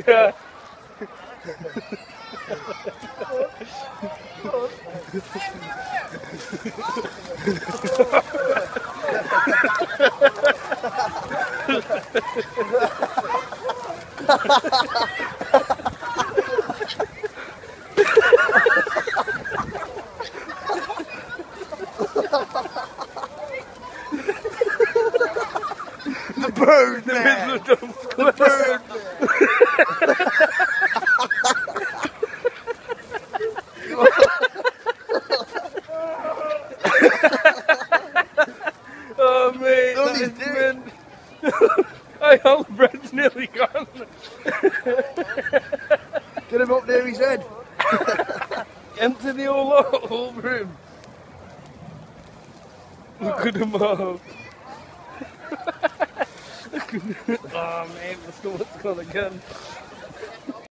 Yeah. The bird man! The bird Oh mate, that is mint. Hey, all the bread's nearly gone. Get him up near his head. Empty the whole room. Look at them all. Oh mate, my stomach's gone again.